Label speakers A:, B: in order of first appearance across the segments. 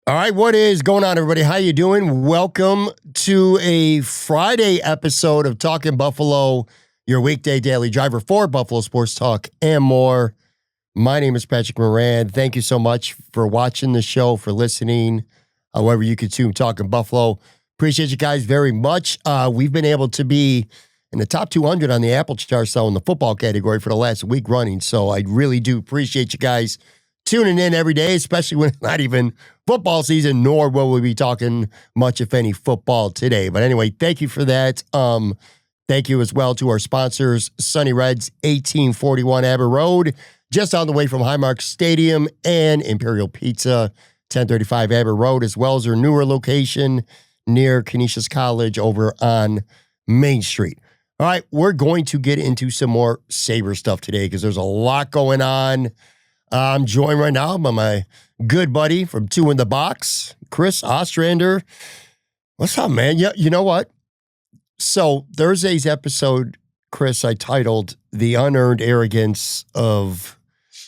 A: All right, what is going on, everybody? How you doing? Welcome to a Friday episode of Talking Buffalo, your weekday daily driver for Buffalo Sports Talk and more. My name is Patrick Moran. Thank you so much for watching the show, for listening, however you consume Talking Buffalo. Appreciate you guys very much. We've been able to be in the top 200 on the Apple chart in the football category for the last week running, so I really do appreciate you guys tuning in every day, especially when it's not even football season, nor will we be talking much, if any, football today. But anyway, thank you for that. Thank you as well to our sponsors, Sunny Reds, 1841 Aber Road, just on the way from Highmark Stadium, and Imperial Pizza, 1035 Aber Road, as well as their newer location near Canisius College over on Main Street. All right, we're going to get into some more Sabre stuff today because there's a lot going on. I'm joined right now by my good buddy from Two in the Box, Chris Ostrander. What's up, man? Yeah, you know what? So Thursday's episode, Chris, I titled The Unearned Arrogance of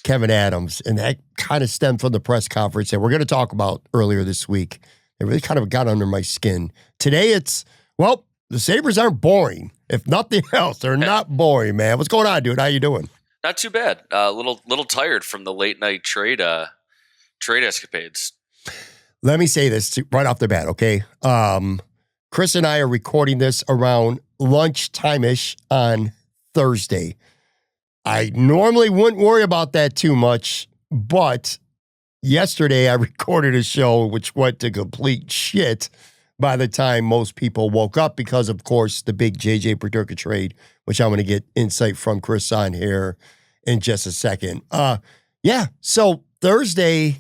A: Kevyn Adams, and that kind of stemmed from the press conference that we're going to talk about earlier this week. It really kind of got under my skin. Today it's, well, the Sabres aren't boring. If nothing else, they're not boring, man. What's going on, dude? How you doing?
B: Not too bad. A little tired from the late night trade escapades.
A: Let me say this right off the bat, okay? Chris and I are recording this around lunchtime-ish on Thursday. I normally wouldn't worry about that too much, but yesterday I recorded a show which went to complete shit by the time most people woke up because, of course, the big JJ Peterka trade, which I'm going to get insight from Chris on here in just a second. So Thursday,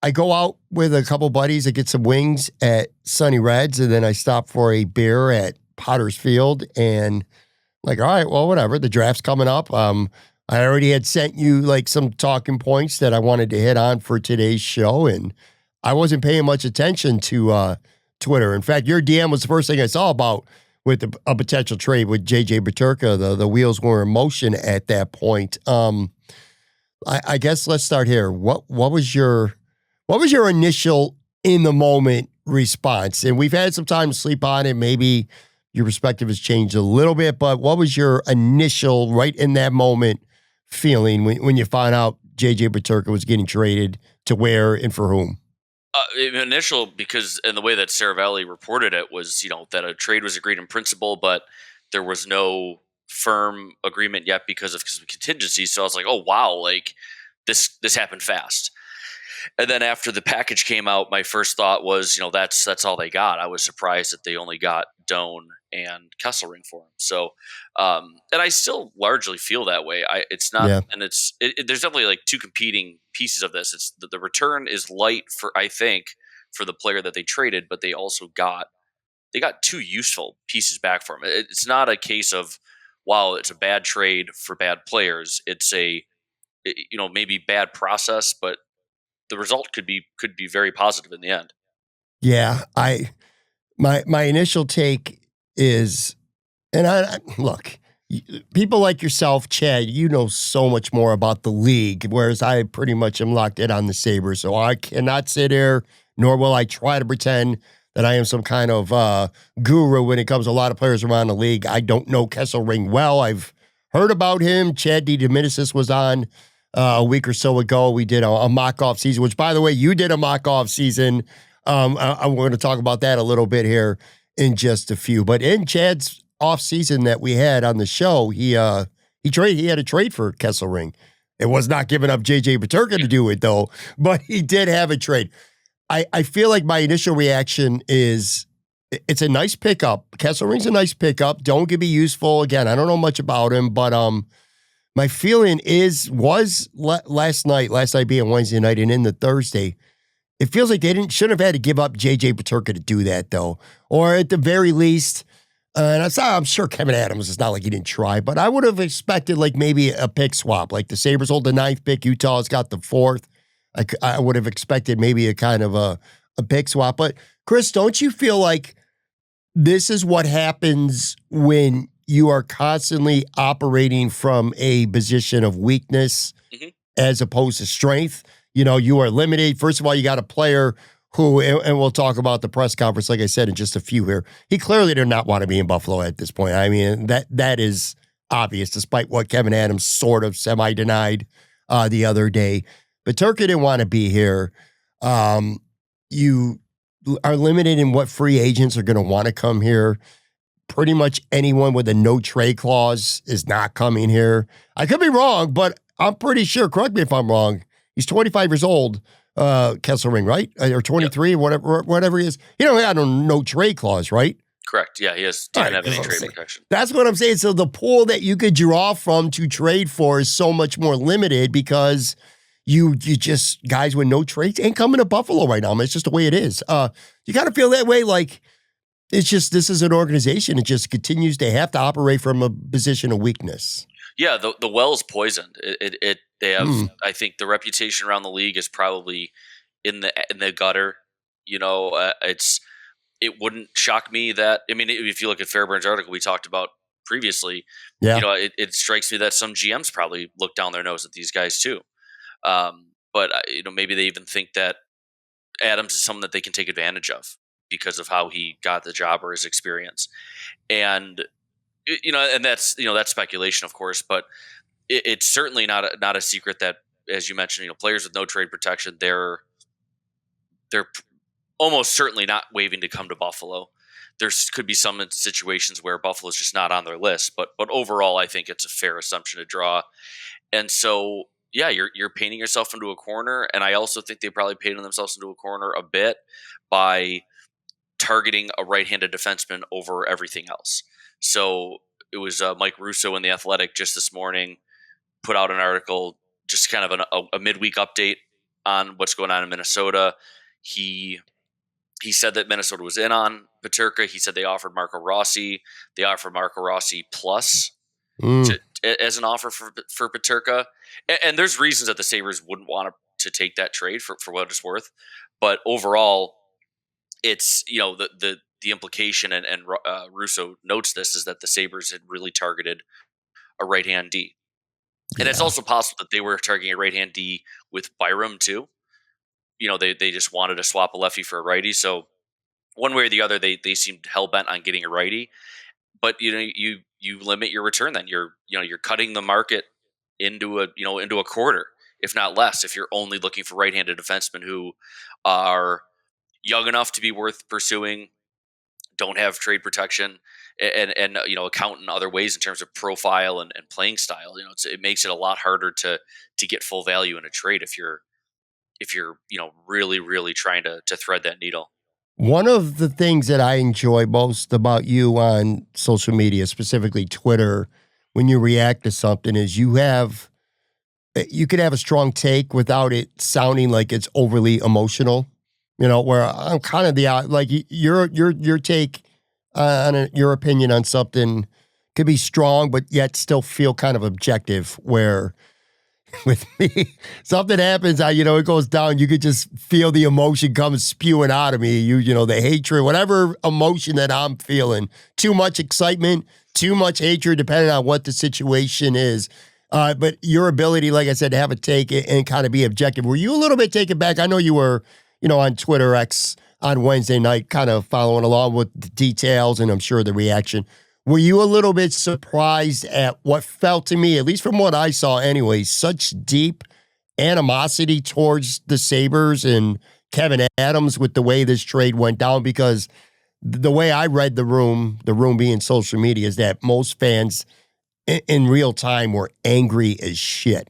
A: I go out with a couple buddies to get some wings at Sunny Reds, and then I stop for a beer at Potter's Field, and like, all right, well, whatever. The draft's coming up. I already had sent you like some talking points that I wanted to hit on for today's show, and I wasn't paying much attention to Twitter. In fact, your DM was the first thing I saw about with a potential trade with JJ Peterka. The wheels were in motion at that point. I guess let's start here. What was your initial in the moment response? And we've had some time to sleep on it. Maybe your perspective has changed a little bit, but what was your initial right in that moment feeling when you found out JJ Peterka was getting traded, to where and for whom?
B: Initial, because in the way that Saravalli reported it was, that a trade was agreed in principle, but there was no firm agreement yet because of contingencies. So I was like, oh wow, like this happened fast. And then after the package came out, my first thought was, that's all they got. I was surprised that they only got Doan and Kesselring for him. So, and I still largely feel that way. It's not, yeah. And there's definitely like two competing pieces of this. It's the return is light I think, for the player that they traded, but they also got two useful pieces back for him. It's not a case of, wow, it's a bad trade for bad players. It's maybe bad process, but the result could be very positive in the end.
A: Yeah, my initial take is, and I look, people like yourself, Chad, you know so much more about the league, whereas I pretty much am locked in on the Sabres. So I cannot sit here, nor will I try to pretend that I am some kind of guru when it comes to a lot of players around the league. I don't know Kesselring well. I've heard about him. Chad DiDomenicis was on a week or so ago. We did a mock-off season, which, by the way, you did a mock-off season. I'm going to talk about that a little bit here in just a few. But in Chad's off season that we had on the show, he had a trade for Kesselring. It was not giving up JJ Peterka to do it, though, but he did have a trade. I feel like my initial reaction is it's a nice pickup. Kesselring's a nice pickup. Don't get me useful. Again, I don't know much about him, but my feeling was last night being Wednesday night and into Thursday, it feels like they shouldn't have had to give up JJ Peterka to do that, though. Or at the very least, and I'm sure Kevyn Adams, it's not like he didn't try, but I would have expected like maybe a pick swap. Like the Sabres hold the 9th pick, Utah's got the 4th. I would have expected maybe a kind of a pick swap. But Chris, don't you feel like this is what happens when you are constantly operating from a position of weakness as opposed to strength? You know, you are limited. First of all, you got a player who, and we'll talk about the press conference, like I said, in just a few here. He clearly did not want to be in Buffalo at this point. I mean, that is obvious, despite what Kevyn Adams sort of semi-denied the other day. But Peterka didn't want to be here. You are limited in what free agents are going to want to come here. Pretty much anyone with a no trade clause is not coming here. I could be wrong, but I'm pretty sure, correct me if I'm wrong, he's 25 years old, Kesselring, right? Or 23, yep. whatever he is. He don't have no trade clause, right?
B: Correct. Yeah, he doesn't have any trade protection.
A: That's what I'm saying. So the pool that you could draw from to trade for is so much more limited because you just, guys with no trades ain't coming to Buffalo right now. I mean, it's just the way it is. You got to feel that way. Like, it's just, this is an organization. It just continues to have to operate from a position of weakness.
B: Yeah, the well's poisoned. They have. I think the reputation around the league is probably in the gutter. You know, it wouldn't shock me that. I mean, if you look at Fairbairn's article we talked about previously,
A: yeah.
B: You know, it strikes me that some GMs probably look down their nose at these guys too. But you know, maybe they even think that Adams is someone that they can take advantage of because of how he got the job or his experience, and. You know, and that's speculation, of course, but it's certainly not a secret that, as you mentioned, you know, players with no trade protection, they're almost certainly not waiving to come to Buffalo. There could be some situations where Buffalo's just not on their list, but overall, I think it's a fair assumption to draw. And so, yeah, you're painting yourself into a corner, and I also think they probably painted themselves into a corner a bit by targeting a right-handed defenseman over everything else. So it was Mike Russo in The Athletic just this morning put out an article, just kind of a midweek update on what's going on in Minnesota. He said that Minnesota was in on Peterka. He said they offered Marco Rossi. They offered Marco Rossi plus as an offer for Peterka. And there's reasons that the Sabres wouldn't want to take that trade for what it's worth. But overall, it's, you know, the implication, and Russo notes this, is that the Sabres had really targeted a right-hand D. And it's also possible that they were targeting a right-hand D with Byram too. You know, they just wanted to swap a lefty for a righty. So one way or the other, they seemed hell-bent on getting a righty. But, you know, you limit your return then. You're cutting the market into a quarter, if not less, if you're only looking for right-handed defensemen who are young enough to be worth pursuing, don't have trade protection, and you know, account in other ways in terms of profile and playing style. You know, it makes it a lot harder to get full value in a trade if you're you know, really trying to thread that needle.
A: One of the things that I enjoy most about you on social media, specifically Twitter, when you react to something, is you could have a strong take without it sounding like it's overly emotional. You know, where I'm kind of like your take on your opinion on something could be strong, but yet still feel kind of objective. Where with me, something happens, it goes down. You could just feel the emotion come spewing out of me. You know, the hatred, whatever emotion that I'm feeling. Too much excitement, too much hatred, depending on what the situation is. But your ability, like I said, to have a take and kind of be objective. Were you a little bit taken back? I know you were, on Twitter X on Wednesday night, kind of following along with the details, and I'm sure the reaction. Were you a little bit surprised at what felt to me, at least from what I saw anyway, such deep animosity towards the Sabres and Kevyn Adams with the way this trade went down? Because the way I read the room being social media, is that most fans in real time were angry as shit.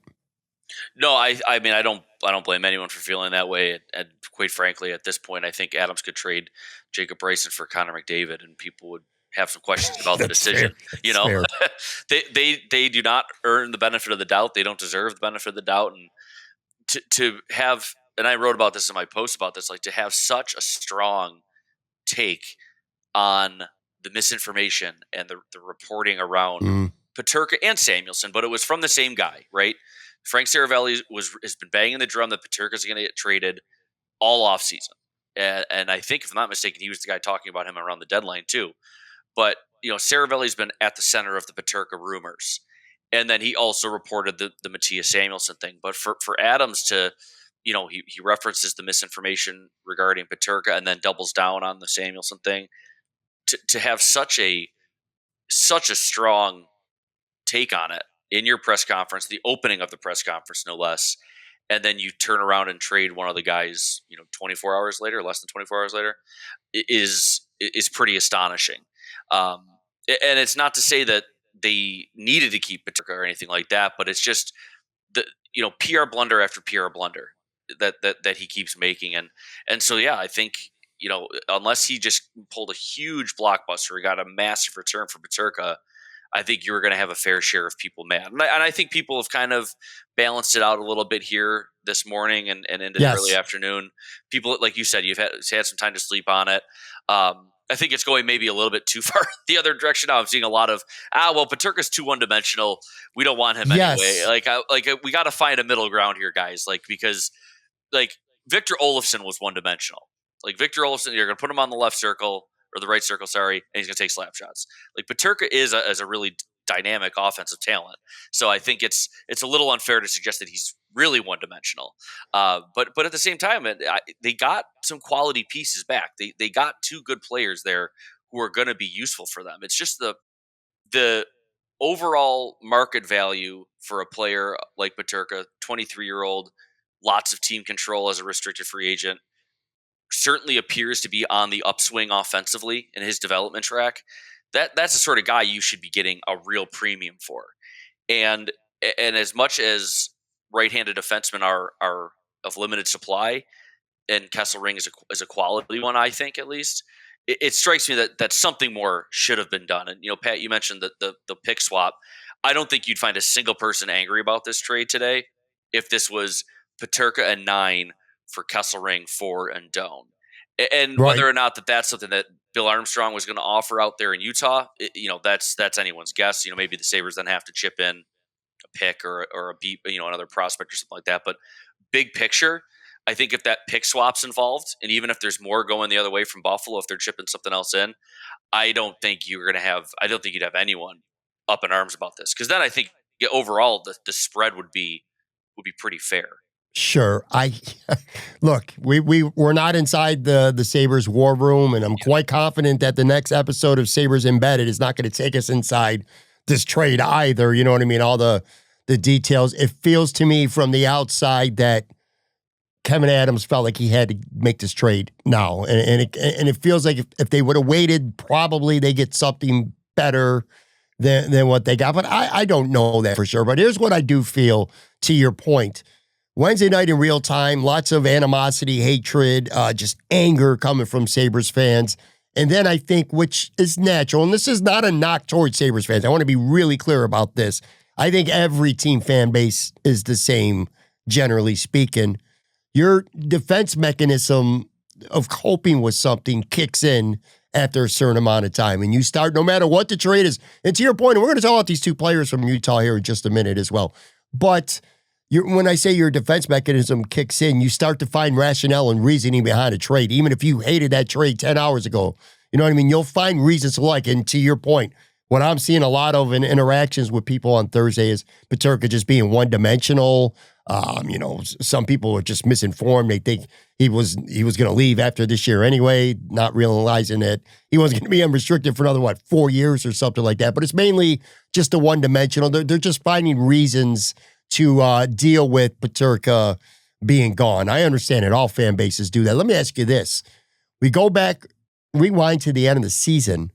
B: No, I mean, I don't blame anyone for feeling that way. And quite frankly, at this point, I think Adams could trade Jacob Bryson for Connor McDavid, and people would have some questions about the decision.
A: Fair.
B: They do not earn the benefit of the doubt. They don't deserve the benefit of the doubt. And to have, and I wrote about this in my post about this, like, to have such a strong take on the misinformation and the reporting around Peterka and Samuelsson, but it was from the same guy, right? Frank Saravelli has been banging the drum that Peterka's going to get traded all offseason. And I think, if I'm not mistaken, he was the guy talking about him around the deadline too. But, Saravelli's been at the center of the Peterka rumors. And then he also reported the Matthias Samuelsson thing. But for Adams to he references the misinformation regarding Peterka and then doubles down on the Samuelsson thing. To have such a strong take on it in your press conference, the opening of the press conference, no less, and then you turn around and trade one of the guys, 24 hours later, less than 24 hours later, is pretty astonishing. And it's not to say that they needed to keep Peterka or anything like that, but it's just the PR blunder after PR blunder that he keeps making, and so yeah, I think unless he just pulled a huge blockbuster, he got a massive return for Peterka, I think you're going to have a fair share of people mad. And I think people have kind of balanced it out a little bit here this morning and into the early afternoon. People, like you said, you've had some time to sleep on it. I think it's going maybe a little bit too far the other direction now. I'm seeing a lot of, Peterka's too one-dimensional. We don't want him anyway. We got to find a middle ground here, guys. Because Victor Olofsson was one-dimensional. Victor Olofsson, you're going to put him on the left circle, or the right circle, sorry, and he's going to take slap shots. Peterka is a really dynamic offensive talent. So I think it's a little unfair to suggest that he's really one-dimensional. But at the same time, they got some quality pieces back. They got two good players there who are going to be useful for them. It's just the overall market value for a player like Peterka, 23-year-old, lots of team control as a restricted free agent, certainly appears to be on the upswing offensively in his development track. That's the sort of guy you should be getting a real premium for. And as much as right-handed defensemen are of limited supply, and Kesselring is a quality one, I think, at least, it strikes me that something more should have been done. And Pat, you mentioned the pick swap. I don't think you'd find a single person angry about this trade today if this was Peterka and 9 for Kesselring, 4 and Doan. And whether or not that's something that Bill Armstrong was going to offer out there in Utah, that's anyone's guess. Maybe the Sabres then have to chip in a pick or a beat, another prospect or something like that. But big picture, I think if that pick swap's involved, and even if there's more going the other way from Buffalo, if they're chipping something else in, I don't think you'd have anyone up in arms about this. Because then I think overall the spread would be pretty fair.
A: Sure. Look, we're not inside the Sabres war room, and I'm quite confident that the next episode of Sabres Embedded is not going to take us inside this trade either. You know what I mean? All the details. It feels to me from the outside that Kevyn Adams felt like he had to make this trade now, and it feels like if they would have waited, probably they get something better than what they got. But I don't know that for sure. But here's what I do feel, to your point. Wednesday night in real time, lots of animosity, hatred, just anger coming from Sabres fans. And then I think, which is natural, and this is not a knock towards Sabres fans. I want to be really clear about this. I think every team fan base is the same, generally speaking. Your defense mechanism of coping with something kicks in after a certain amount of time. And you start, no matter what the trade is. And to your point, and we're going to talk about these two players from Utah here in just a minute as well. But when I say your defense mechanism kicks in, you start to find rationale and reasoning behind a trade. Even if you hated that trade 10 hours ago, you know what I mean? You'll find reasons to like. And to your point, what I'm seeing a lot of in interactions with people on Thursday is Peterka just being one-dimensional. Some people are just misinformed. They think he was going to leave after this year anyway, not realizing that he wasn't going to be unrestricted for another, 4 years or something like that. But it's mainly just a one-dimensional. They're just finding reasons to deal with Peterka being gone. I understand it. All fan bases do that. Let me ask you this. We go back, rewind to the end of the season,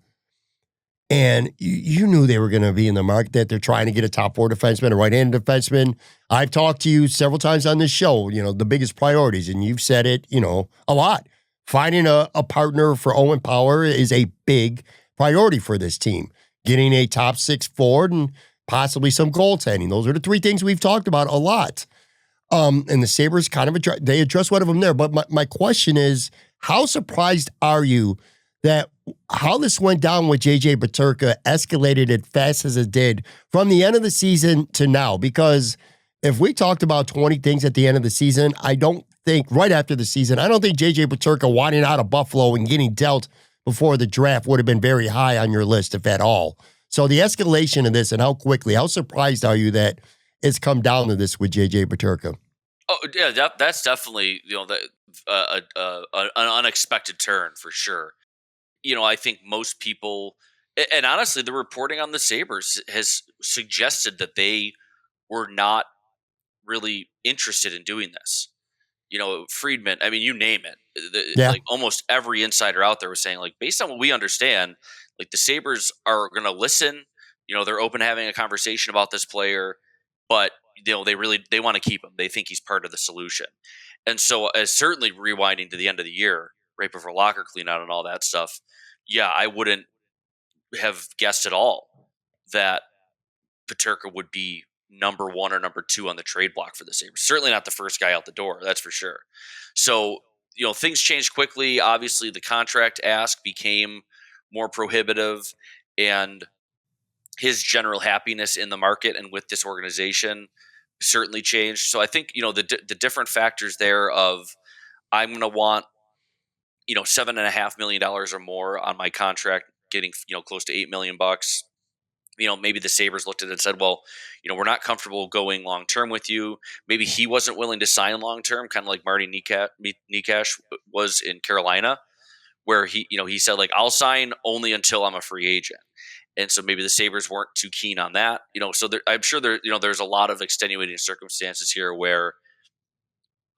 A: and you knew they were going to be in the market, that they're trying to get a top 4 defenseman, a right-handed defenseman. I've talked to you several times on this show, the biggest priorities, and you've said it, a lot. Finding a partner for Owen Power is a big priority for this team. Getting a top 6 forward and possibly some goaltending. Those are the 3 things we've talked about a lot. And the Sabres kind of address one of them there. But my question is, how surprised are you that how this went down with JJ Peterka escalated as fast as it did from the end of the season to now? Because if we talked about 20 things at the end of the season, I don't think right after the season, I don't think JJ Peterka wanting out of Buffalo and getting dealt before the draft would have been very high on your list, if at all. So the escalation of this and how surprised are you that it's come down to this with JJ Peterka?
B: Oh yeah, that's definitely an unexpected turn for sure. I think most people, and honestly, the reporting on the Sabres has suggested that they were not really interested in doing this. Friedman, I mean, you name it.
A: Yeah.
B: Like almost every insider out there was saying, like, based on what we understand, like the Sabres are going to listen. They're open to having a conversation about this player, but they want to keep him. They think he's part of the solution. And so, as certainly rewinding to the end of the year, right before locker cleanout and all that stuff, yeah, I wouldn't have guessed at all that Peterka would be number one or number two on the trade block for the Sabres. Certainly not the first guy out the door, that's for sure. So, things changed quickly. Obviously, the contract ask became more prohibitive, and his general happiness in the market and with this organization certainly changed. So I think, the different factors there of I'm going to want, $7.5 million or more on my contract, getting, close to $8 million. Maybe the Sabres looked at it and said, well, we're not comfortable going long term with you. Maybe he wasn't willing to sign long term, kind of like Marty Nikash was in Carolina, where he said, like, I'll sign only until I'm a free agent. And so maybe the Sabres weren't too keen on that. So I'm sure there's a lot of extenuating circumstances here where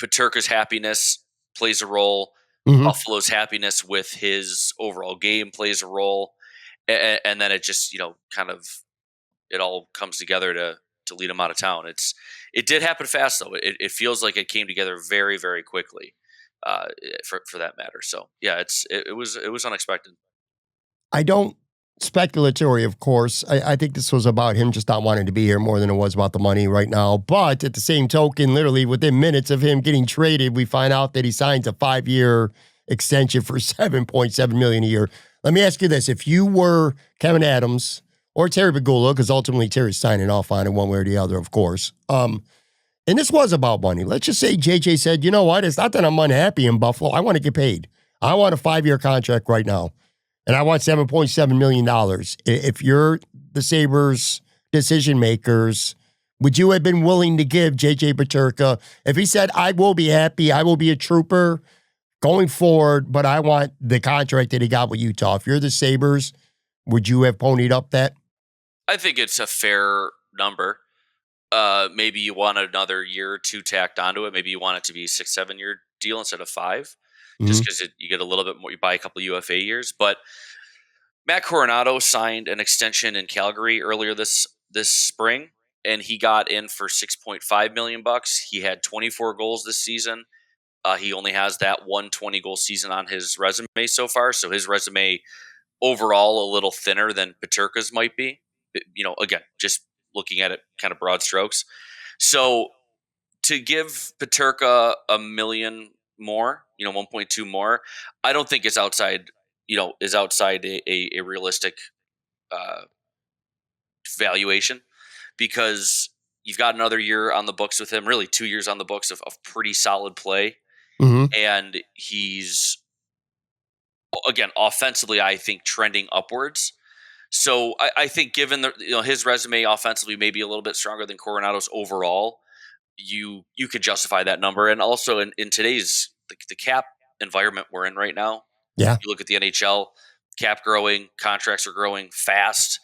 B: Peterka's happiness plays a role.
A: Hmm.
B: Buffalo's happiness with his overall game plays a role. And then it just, kind of it all comes together to lead him out of town. It did happen fast though. It feels like it came together very, very quickly, for that matter. So yeah, it was unexpected.
A: I don't speculatory, of course. I think this was about him just not wanting to be here more than it was about the money right now. But at the same token, literally within minutes of him getting traded, we find out that he signs a 5-year extension for $7.7 million a year. Let me ask you this: if you were Kevyn Adams or Terry Pegula, because ultimately Terry's signing off on it one way or the other, of course. And this was about money. Let's just say JJ said, you know what? It's not that I'm unhappy in Buffalo. I want to get paid. I want a 5-year contract right now. And I want $7.7 million. If you're the Sabres decision makers, would you have been willing to give JJ Peterka, if he said, I will be happy, I will be a trooper going forward, but I want the contract that he got with Utah? If you're the Sabres, would you have ponied up that?
B: I think it's a fair number. Maybe you want another year or two tacked onto it. Maybe you want it to be 6-7 year deal instead of 5, just
A: Mm-hmm.
B: because you get a little bit more. You buy a couple UFA years, but Matt Coronado signed an extension in Calgary earlier this spring, and he got in for $6.5 million. He had 24 goals this season. He only has that 120 goal season on his resume so far, so his resume overall a little thinner than Peterka's might be. Again, just looking at it kind of broad strokes. So to give Peterka a million more, 1.2 more, I don't think is outside a realistic uh, valuation, because you've got another year on the books with him, really 2 years on the books of pretty solid play,
A: Mm-hmm.
B: and he's, again, offensively, I think trending upwards. So I think given his resume offensively may be a little bit stronger than Coronado's overall, you could justify that number. And also in today's the cap environment we're in right now,
A: Yeah.
B: you look at the NHL, cap growing, contracts are growing fast.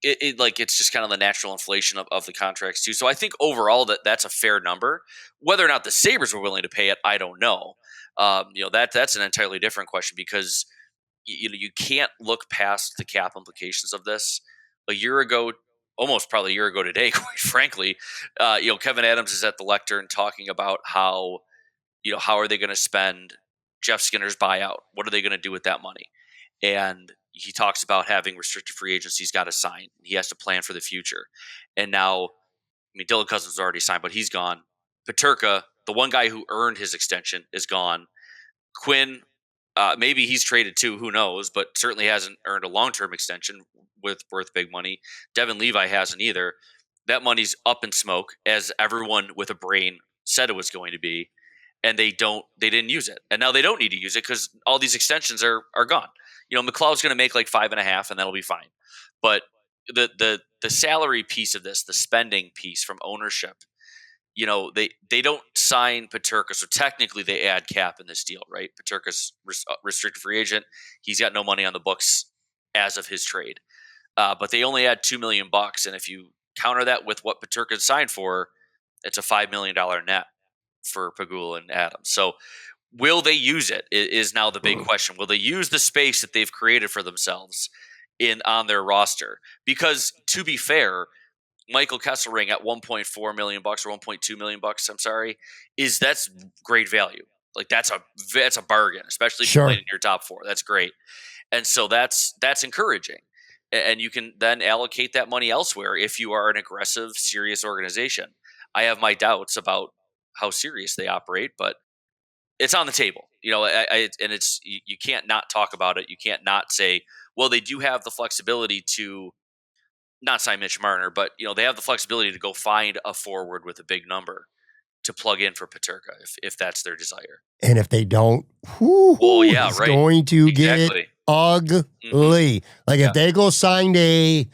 B: It's just kind of the natural inflation of the contracts too. So I think overall that's a fair number. Whether or not the Sabres were willing to pay it, I don't know. That's an entirely different question, because you can't look past the cap implications of this. A year ago, almost probably a year ago today, quite frankly, Kevyn Adams is at the lectern talking about how are they going to spend Jeff Skinner's buyout? What are they going to do with that money? And he talks about having restricted free agents he's got to sign. He has to plan for the future. And now, I mean, Dylan Cousins is already signed, but he's gone. Peterka, the one guy who earned his extension, is gone. Quinn, maybe he's traded too, who knows, but certainly hasn't earned a long-term extension worth big money. Devin Levi hasn't either. That money's up in smoke, as everyone with a brain said it was going to be, and they didn't use it. And now they don't need to use it because all these extensions are gone. McLeod's going to make like 5.5, and that'll be fine. But the salary piece of this, the spending piece from ownership, they don't sign Peterka, so technically they add cap in this deal, right? Peterka's restricted free agent. He's got no money on the books as of his trade, but they only add $2 million, and if you counter that with what Peterka signed for, it's a $5 million net for Pagula and Adams. So will they use it is now the big question. Will they use the space that they've created for themselves on their roster? Because to be fair, Michael Kesselring at $1.4 million or $1.2 million, I'm sorry, that's great value. Like that's a bargain, especially if you're playing in your top four. That's great. And so that's encouraging. And you can then allocate that money elsewhere if you are an aggressive, serious organization. I have my doubts about how serious they operate, but it's on the table, and it's you can't not talk about it. You can't not say, well, they do have the flexibility to not sign Mitch Marner, but they have the flexibility to go find a forward with a big number to plug in for Peterka if that's their desire.
A: And if they don't, it's
B: right.
A: going to get ugly. Mm-hmm. Like if they go sign a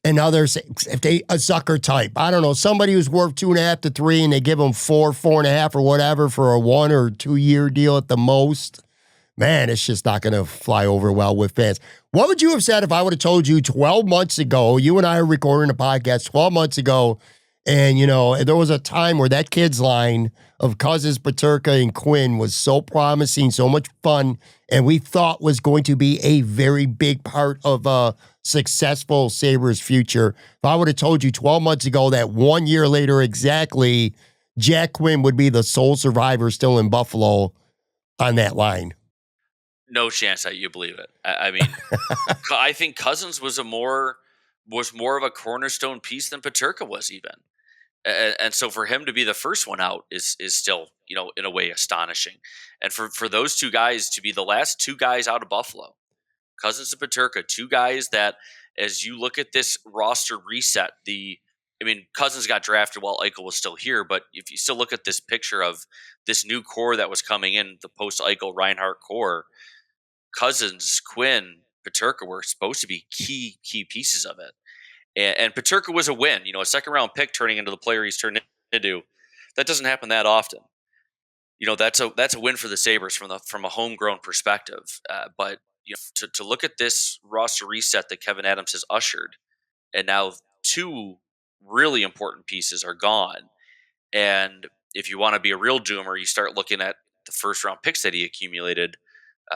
A: Zucker type, I don't know, somebody who's worth 2.5 to 3, and they give them 4.5 or whatever for a 1 or 2 year deal at the most. Man, it's just not going to fly over well with fans. What would you have said if I would have told you 12 months ago, you and I are recording a podcast 12 months ago, and, there was a time where that kids line of Cousins, Peterka, and Quinn was so promising, so much fun, and we thought was going to be a very big part of a successful Sabres future. If I would have told you 12 months ago that 1 year later exactly, Jack Quinn would be the sole survivor still in Buffalo on that line.
B: No chance that you believe it. I mean, I think Cousins was more of a cornerstone piece than Peterka was even. And so for him to be the first one out is still, in a way astonishing. And for those two guys to be the last two guys out of Buffalo, Cousins and Peterka, two guys that, as you look at this roster reset, Cousins got drafted while Eichel was still here, but if you still look at this picture of this new core that was coming in, the post-Eichel Reinhart core, Cousins, Quinn, Peterka were supposed to be key pieces of it. And Peterka was a win, a second-round pick turning into the player he's turned into. That doesn't happen that often. That's a win for the Sabres from a homegrown perspective. But to look at this roster reset that Kevyn Adams has ushered, and now two really important pieces are gone. And if you want to be a real doomer, you start looking at the first-round picks that he accumulated.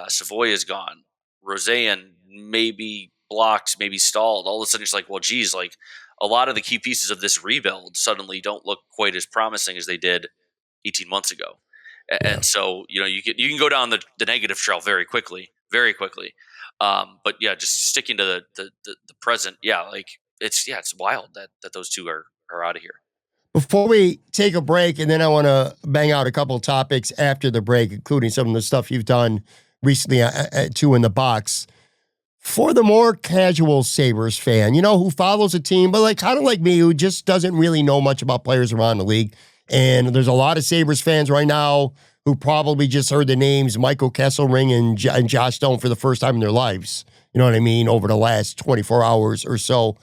B: Savoy is gone. Roseanne maybe blocked, maybe stalled. All of a sudden, it's like, well, geez, like a lot of the key pieces of this rebuild suddenly don't look quite as promising as they did 18 months ago. And so, you can go down the negative trail very quickly. But yeah, just sticking to the present. Yeah, it's wild that those two are out of here.
A: Before we take a break, and then I want to bang out a couple of topics after the break, including some of the stuff you've done recently at Two in the Box. For the more casual Sabres fan, who follows a team, but kind of like me, who just doesn't really know much about players around the league. And there's a lot of Sabres fans right now who probably just heard the names Michael Kesselring and Josh Doan for the first time in their lives. You know what I mean? Over the last 24 hours or so.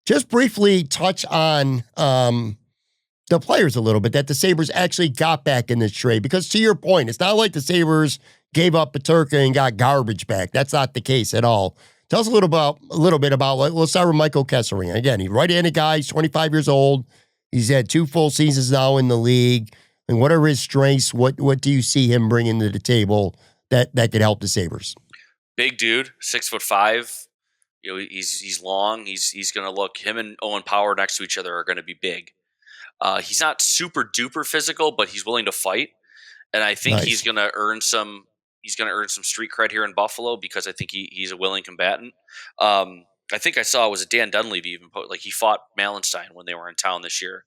A: Just briefly touch on the players a little bit that the Sabres actually got back in this trade. Because to your point, it's not like the Sabres gave up Peterka and got garbage back. That's not the case at all. Tell us a little bit about. Let's start with Michael Kesselring. Again, he's a right-handed guy. He's 25 years old. He's had 2 full seasons now in the league. And what are his strengths? What do you see him bringing to the table that could help the Sabres?
B: Big dude, 6'5". He's long. He's going to look. Him and Owen Power next to each other are going to be big. He's not super duper physical, but he's willing to fight, and I think he's going to earn some. He's going to earn some street cred here in Buffalo because I think he's a willing combatant. I think I saw, was it Dan Dunleavy even he fought Malenstein when they were in town this year.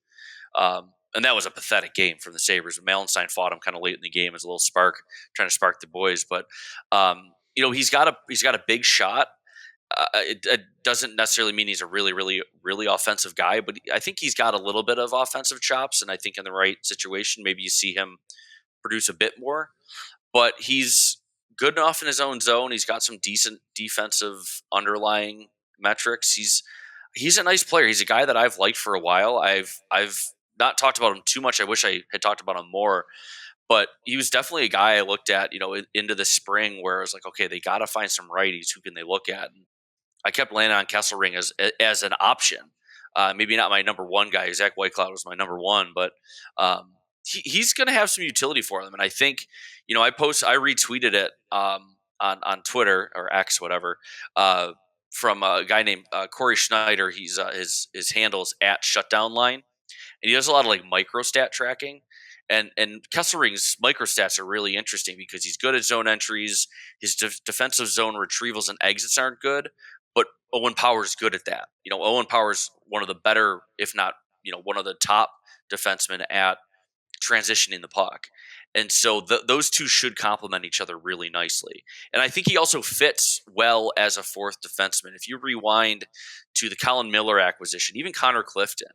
B: And that was a pathetic game from the Sabres. Malenstein fought him kind of late in the game as a little spark, trying to spark the boys. But he's got a big shot. It doesn't necessarily mean he's a really, really, really offensive guy, but I think he's got a little bit of offensive chops. And I think in the right situation, maybe you see him produce a bit more. But he's good enough in his own zone. He's got some decent defensive underlying metrics. He's a nice player. He's a guy that I've liked for a while. I've not talked about him too much. I wish I had talked about him more, but he was definitely a guy I looked at, into the spring where I was like, okay, they got to find some righties. Who can they look at? And I kept landing on Kesselring as an option. Maybe not my number one guy. Zach Whitecloud was my number one, but he's going to have some utility for them. And I think, I retweeted it on Twitter or X, whatever, from a guy named Corey Schneider. He's his handles at Shutdown Line, and he does a lot of like microstat tracking. And Kesselring's microstats are really interesting because he's good at zone entries. His defensive zone retrievals and exits aren't good, but Owen Power's good at that. Owen Power's one of the better, if not, one of the top defensemen at transitioning the puck. And so those two should complement each other really nicely. And I think he also fits well as a fourth defenseman. If you rewind to the Colin Miller acquisition, even Connor Clifton,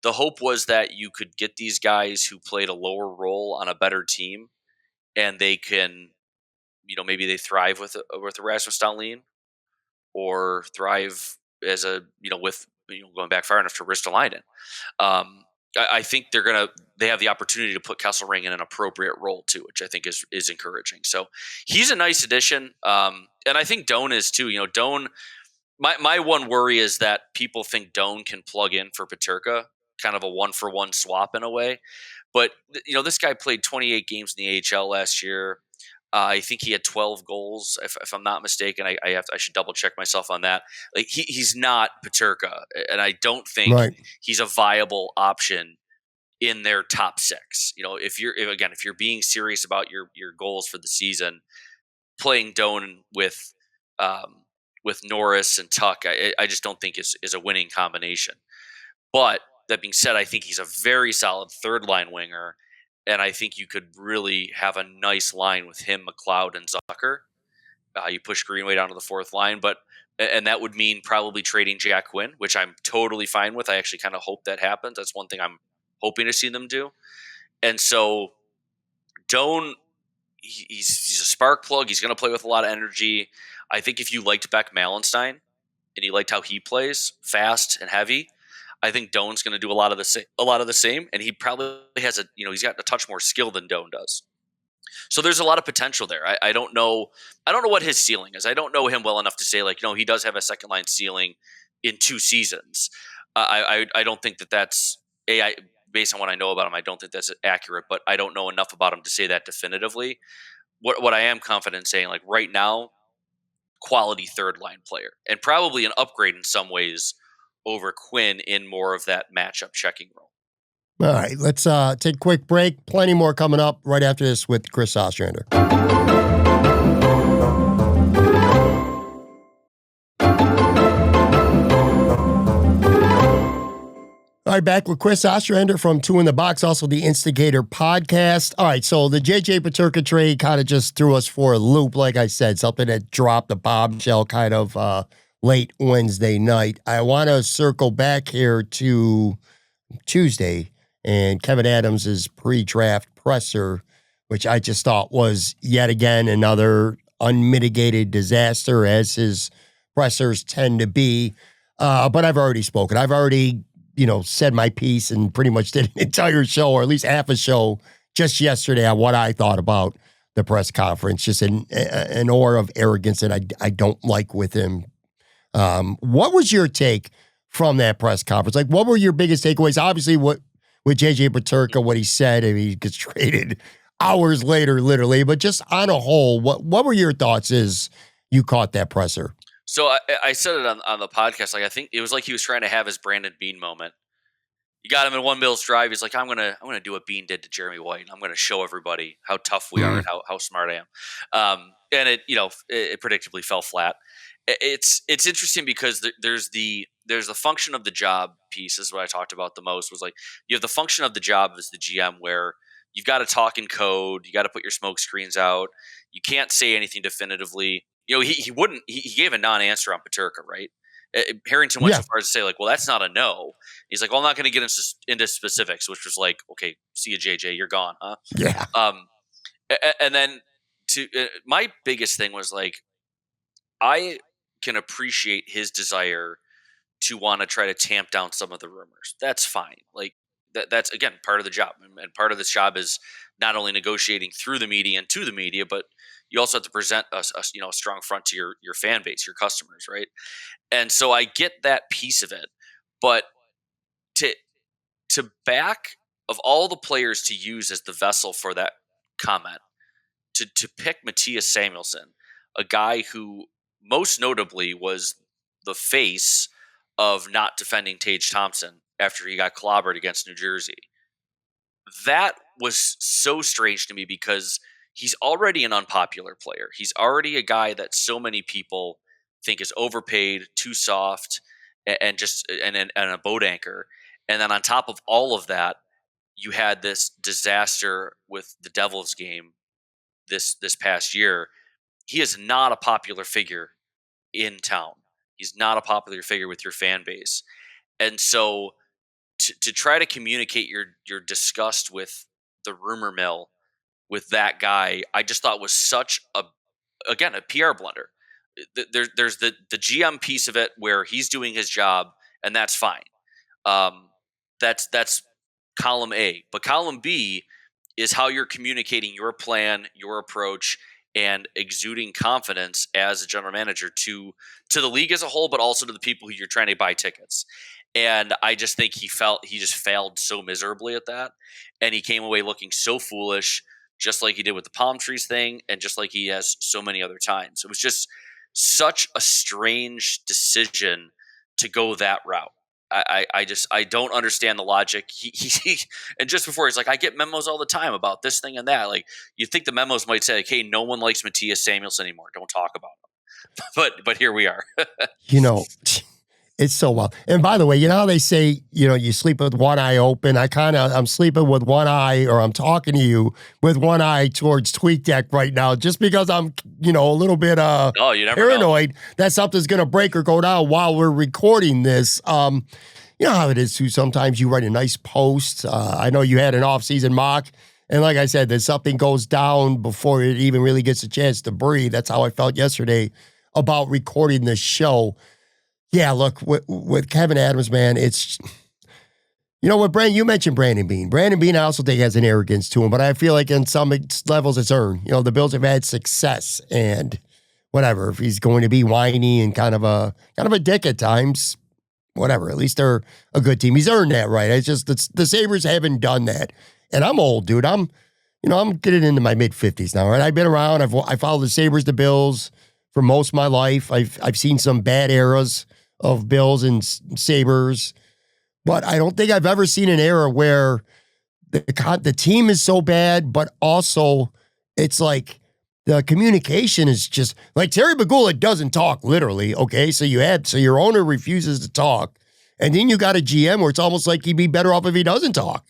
B: the hope was that you could get these guys who played a lower role on a better team, and they can, maybe they thrive with Rasmus Dahlin, or thrive as with going back far enough to Ristolainen. I think they have the opportunity to put Kesselring in an appropriate role too, which I think is encouraging. So he's a nice addition, and I think Doan is too. Doan. My one worry is that people think Doan can plug in for Peterka, kind of a 1-for-1 swap in a way. But this guy played 28 games in the AHL last year. I think he had 12 goals, if I'm not mistaken. I should double check myself on that. Like he's not Peterka, and I don't think he's a viable option in their top six. If you're being serious about your goals for the season, playing Doan with Norris and Tuck, I just don't think is a winning combination. But that being said, I think he's a very solid third line winger, and I think you could really have a nice line with him, McLeod, and Zucker. You push Greenway down to the fourth line, and that would mean probably trading Jack Quinn, which I'm totally fine with. I actually kind of hope that happens. That's one thing I'm hoping to see them do. And so Doan, he's a spark plug. He's going to play with a lot of energy. I think if you liked Beck Malenstein and you liked how he plays, fast and heavy, I think Doan's going to do a lot of the same, and he probably has he's got a touch more skill than Doan does. So there's a lot of potential there. I don't know what his ceiling is. I don't know him well enough to say he does have a second line ceiling in 2 seasons. I don't think that's based on what I know about him. I don't think that's accurate, but I don't know enough about him to say that definitively. What I am confident in saying, right now, quality third line player, and probably an upgrade in some ways over Quinn in more of that matchup checking role.
A: All right, let's take a quick break. Plenty more coming up right after this with Chris Ostrander. All right, back with Chris Ostrander from Two in the Box, also the Instigator podcast. All right, so the JJ Peterka trade kind of just threw us for a loop, like I said, something that dropped a bombshell kind of late Wednesday night. I want to circle back here to Tuesday and Kevyn Adams' pre-draft presser, which I just thought was yet again another unmitigated disaster, as his pressers tend to be. But I've already spoken. I've already said my piece and pretty much did an entire show, or at least half a show, just yesterday on what I thought about the press conference. Just an aura of arrogance that I don't like with him. What was your take from that press conference? Like, what were your biggest takeaways? Obviously, with JJ Peterka, what he said, and he gets traded hours later, literally. But just on a whole, what were your thoughts as you caught that presser?
B: So I said it on the podcast. I think it was like he was trying to have his Brandon Bean moment. You got him in one Bills drive. He's like, I'm gonna do what Bean did to Jeremy White. I'm gonna show everybody how tough we are and how smart I am. And it predictably fell flat. It's interesting because there's the function of the job piece. Is what I talked about the most. Was like you have the function of the job as the GM, where you've got to talk in code. You got to put your smoke screens out. You can't say anything definitively. He gave a non-answer on Peterka, right? Harrington went so far as to say, well, that's not a no. He's like, well, I'm not going to get into specifics, which was like, okay, see you, JJ, you're gone, huh?
A: Yeah.
B: And then my biggest thing was I can appreciate his desire to want to try to tamp down some of the rumors. That's fine. that's again part of the job, and part of this job is not only negotiating through the media and to the media, but you also have to present a strong front to your fan base, your customers, right? And so I get that piece of it, but to back of all the players to use as the vessel for that comment, to pick Matthias Samuelsson, a guy who most notably was the face of not defending Tage Thompson after he got clobbered against New Jersey. That was so strange to me because he's already an unpopular player. He's already a guy that so many people think is overpaid, too soft, and just and a boat anchor. And then on top of all of that, you had this disaster with the Devils game this past year. He is not a popular figure in town. He's not a popular figure with your fan base. And so to try to communicate your disgust with the rumor mill with that guy, I just thought was such a PR blunder. There's the GM piece of it where he's doing his job and that's fine. That's column A, but column B is how you're communicating your plan, your approach, and exuding confidence as a general manager to the league as a whole, but also to the people who you're trying to buy tickets. And I just think he just failed so miserably at that, and he came away looking so foolish, just like he did with the palm trees thing, and just like he has so many other times. It was just such a strange decision to go that route. I don't understand the logic. He and just before he's like, I get memos all the time about this thing and that. Like, you think the memos might say, like, hey, no one likes Matthias Samuelsson anymore. Don't talk about him. But here we are.
A: You know, it's so wild. And by the way, you know how they say, you know, you sleep with one eye open? I'm sleeping with one eye, or I'm talking to you with one eye towards TweetDeck right now, just because I'm, you know, a little bit
B: Oh, you never
A: paranoid
B: know.
A: that something's going to break or go down while we're recording this. You know how it is too. Sometimes you write a nice post. I know you had an off-season mock, and like I said, then something goes down before it even really gets a chance to breathe. That's how I felt yesterday about recording this show. Yeah, look, with Kevyn Adams, man, it's, you know what, Brandon, you mentioned Brandon Beane. Brandon Beane, I also think, has an arrogance to him, but I feel like in some levels it's earned. You know, the Bills have had success, and whatever, if he's going to be whiny and kind of a dick at times, whatever, at least they're a good team. He's earned that right. It's just the Sabres haven't done that. And I'm old, dude. I'm getting into my mid-50s now, right? I've been around. I followed the Sabres, the Bills for most of my life. I've seen some bad eras of Bills and Sabres, but I don't think I've ever seen an era where the team is so bad, but also it's like the communication is just like Terry Bagula doesn't talk literally. Okay. So your owner refuses to talk, and then you got a GM where it's almost like he'd be better off if he doesn't talk.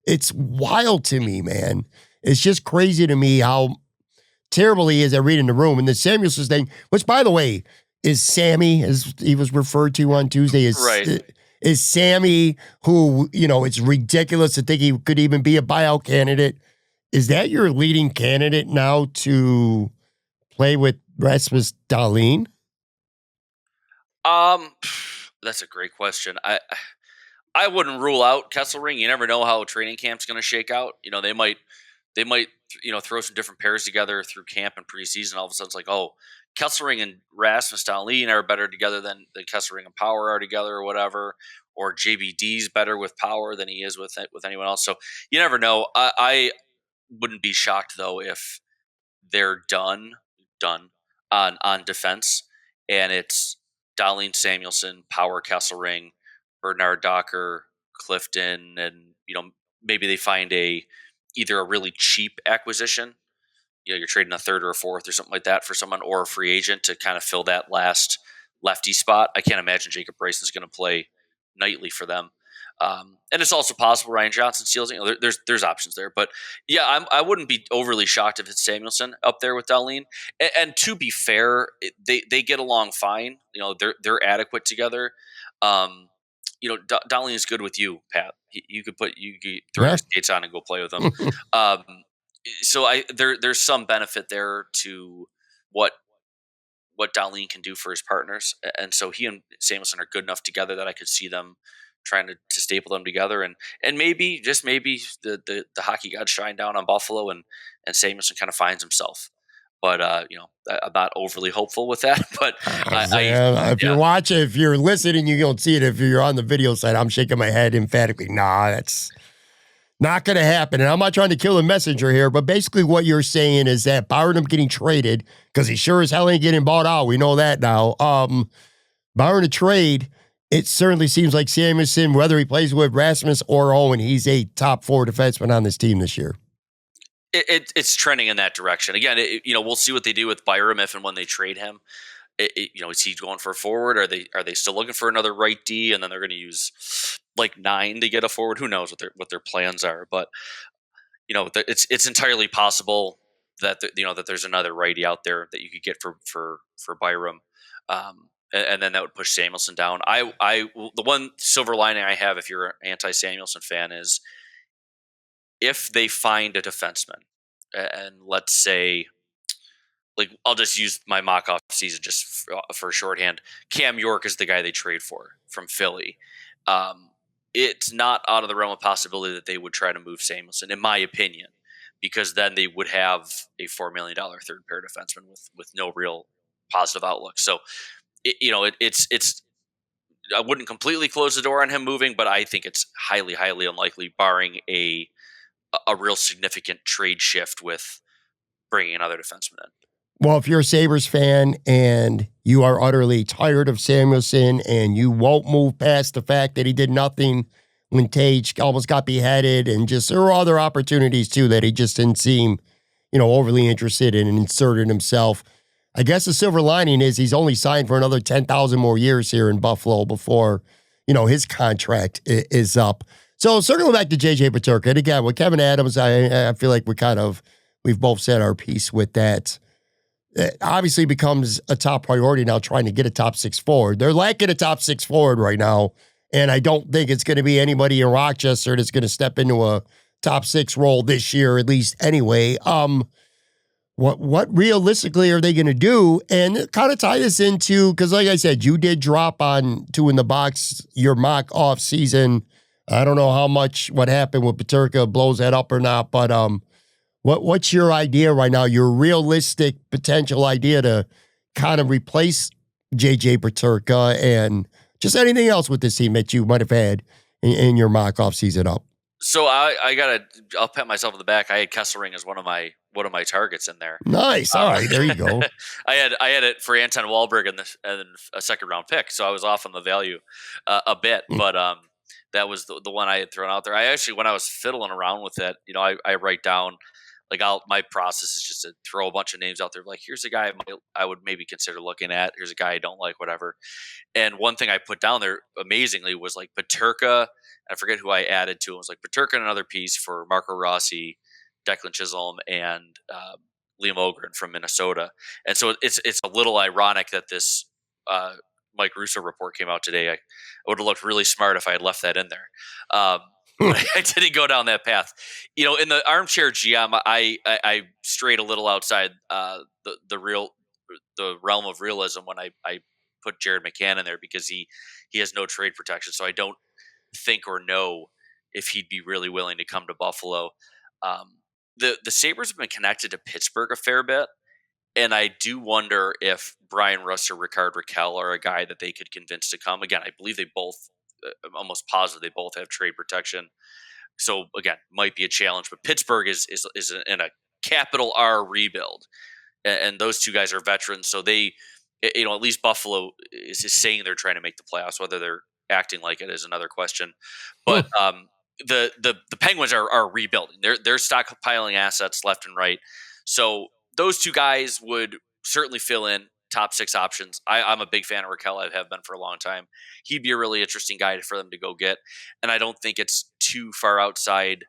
A: It's wild to me, man. It's just crazy to me how terrible he is at reading the room. And the Samuelsson thing, which, by the way, is Sammy, as he was referred to on Tuesday,
B: Right.
A: Is Sammy, who, you know, it's ridiculous to think he could even be a buyout candidate. Is that your leading candidate now to play with Rasmus Dahlin?
B: That's a great question. I wouldn't rule out Kesselring. You never know how training camp's going to shake out. You know, they might throw some different pairs together through camp and preseason. All of a sudden, it's like, oh, Kesselring and Rasmus Dahlin are better together than Kesselring and Power are together, or whatever. Or JBD's better with Power than he is with anyone else. So you never know. I wouldn't be shocked though if they're done on defense, and it's Dahlin, Samuelsson, Power, Kesselring, Bernard Docker, Clifton, and maybe they find either a really cheap acquisition. You know, you're trading a third or a fourth or something like that for someone, or a free agent to kind of fill that last lefty spot. I can't imagine Jacob Bryson's going to play nightly for them. And it's also possible Ryan Johnson steals. You know, there's options there, but yeah, I wouldn't be overly shocked if it's Samuelsson up there with Dahlin. And to be fair, they get along fine. You know, they're adequate together. You know, Dahlin is good with you, Pat. You could throw your skates on and go play with him. So there's some benefit there to what Dahlin can do for his partners, and so he and Samuelsson are good enough together that I could see them trying to staple them together, and maybe just maybe the hockey gods shine down on Buffalo, and Samuelson kind of finds himself. But I'm not overly hopeful with that. But
A: If you're
B: yeah.
A: watching, if you're listening, you don't see it. If you're on the video side, I'm shaking my head emphatically. Nah, that's not going to happen. And I'm not trying to kill the messenger here, but basically what you're saying is that Byron getting traded, because he sure as hell ain't getting bought out. We know that now. Byron a trade, it certainly seems like Samuelson, whether he plays with Rasmus or Owen, he's a top 4 defenseman on this team this year.
B: It's trending in that direction. Again, we'll see what they do with Byram if and when they trade him. Is he going for a forward? Are they still looking for another right D? And then they're going to use like 9 to get a forward. Who knows what their plans are? But it's entirely possible that that there's another righty out there that you could get for Byram, and then that would push Samuelson down. The one silver lining I have, if you're an anti-Samuelson fan, is if they find a defenseman, and let's say, like, I'll just use my mock-off season just for shorthand. Cam York is the guy they trade for from Philly. It's not out of the realm of possibility that they would try to move Samuelson, in my opinion, because then they would have a $4 million third pair defenseman with no real positive outlook. So, it's I wouldn't completely close the door on him moving, but I think it's highly, highly unlikely, barring a real significant trade shift with bringing another defenseman in.
A: Well, if you're a Sabres fan and you are utterly tired of Samuelson and you won't move past the fact that he did nothing when Tage almost got beheaded, and just there were other opportunities too that he just didn't seem, overly interested in and inserted himself. I guess the silver lining is he's only signed for another 10,000 more years here in Buffalo before, his contract is up. So circling back to JJ Peterka, and again, with Kevyn Adams, I feel like we've both said our piece with that. It obviously becomes a top priority now trying to get a top 6 forward. They're lacking a top 6 forward right now, and I don't think it's going to be anybody in Rochester that's going to step into a top 6 role this year, at least anyway. What realistically are they going to do? And kind of tie this into, because like I said, you did drop on 2 in the box, your mock off season. I don't know how much what happened with Peterka blows that up or not, but what's your idea right now, your realistic potential idea to kind of replace JJ Peterka and just anything else with this team that you might have had in your mock off season up?
B: So I'll pat myself on the back. I had Kesselring as one of my targets in there.
A: Nice. All right, there you go.
B: I had it for Anton Wahlberg and a second round pick, so I was off on the value a bit, but that was the one I had thrown out there. I actually, when I was fiddling around with it, I write down, like, my process is just to throw a bunch of names out there. Like, here's a guy I would maybe consider looking at. Here's a guy I don't like, whatever. And one thing I put down there amazingly was like Peterka. I forget who I added to it. It was like Peterka and another piece for Marco Rossi, Declan Chisholm, and Liam Ogren from Minnesota. And so it's a little ironic that this Mike Russo report came out today. I would have looked really smart if I had left that in there. But I didn't go down that path. In the armchair GM, I strayed a little outside the realm of realism when I put Jared McCann in there, because he has no trade protection. So I don't think or know if he'd be really willing to come to Buffalo. The Sabres have been connected to Pittsburgh a fair bit, and I do wonder if Brian Russ or Ricard Raquel are a guy that they could convince to come. Again, I believe they both, almost positive, they both have trade protection. So again, might be a challenge, but Pittsburgh is in a capital R rebuild, and those two guys are veterans. So they, at least Buffalo is saying they're trying to make the playoffs. Whether they're acting like it is another question. But the Penguins are rebuilding. They're stockpiling assets left and right. So those two guys would certainly fill in top 6 options. I'm a big fan of Raquel. I have been for a long time. He'd be a really interesting guy for them to go get. And I don't think it's too far outside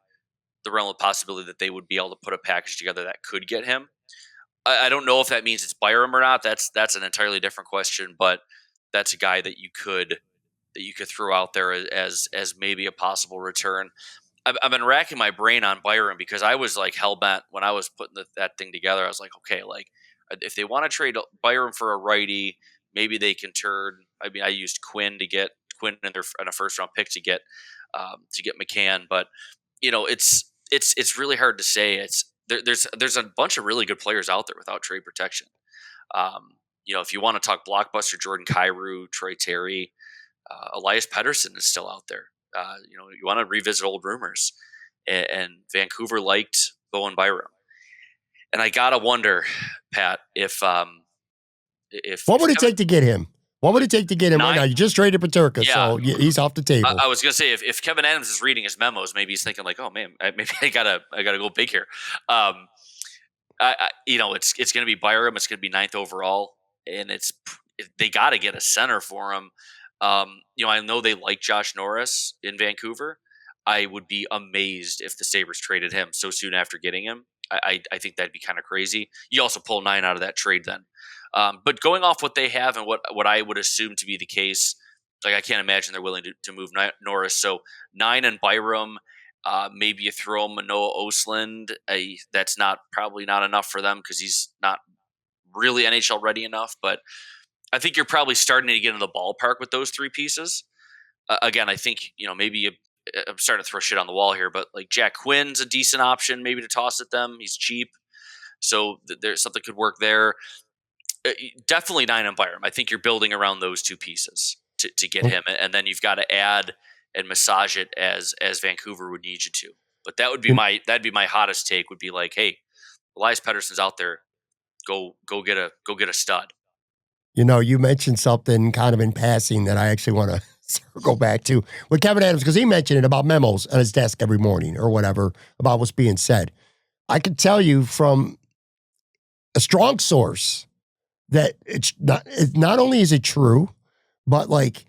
B: the realm of possibility that they would be able to put a package together that could get him. I don't know if that means it's Byram or not. That's an entirely different question, but that's a guy that you could throw out there as maybe a possible return. I've been racking my brain on Byram, because I was like hell-bent when I was putting that thing together. I was like, okay, like, if they want to trade Byram for a righty, maybe they can turn. I mean, I used Quinn to get Quinn and a first round pick to get McCann. But it's really hard to say. There's a bunch of really good players out there without trade protection. If you want to talk blockbuster, Jordan Kyrou, Troy Terry, Elias Pettersson is still out there. You want to revisit old rumors, and Vancouver liked Bowen Byram, and I gotta wonder, Pat, if
A: what would it take to get him? What would it take to get him right now? You just traded Peterka, so he's off the table.
B: I was gonna say if Kevyn Adams is reading his memos, maybe he's thinking like, oh man, maybe I gotta go big here. It's gonna be Byram. It's gonna be 9th overall, and they got to get a center for him. I know they like Josh Norris in Vancouver. I would be amazed if the Sabres traded him so soon after getting him. I think that'd be kind of crazy. You also pull 9 out of that trade then. But going off what they have and what I would assume to be the case, like I can't imagine they're willing to move Norris. So 9 and Byram, maybe you throw Manoah Osland. That's probably not enough for them because he's not really NHL ready enough. But I think you're probably starting to get in the ballpark with those 3 pieces. Again, I think maybe I'm starting to throw shit on the wall here, but like Jack Quinn's a decent option maybe to toss at them. He's cheap, so there's something could work there. Definitely 9 and Byram. I think you're building around those 2 pieces to get him, and then you've got to add and massage it as Vancouver would need you to. But that'd be my hottest take. Would be like, hey, Elias Pettersson's out there. Go get a stud.
A: You mentioned something kind of in passing that I actually want to go back to with Kevyn Adams, because he mentioned it about memos on his desk every morning or whatever about what's being said. I can tell you from a strong source that it's not only is it true, but like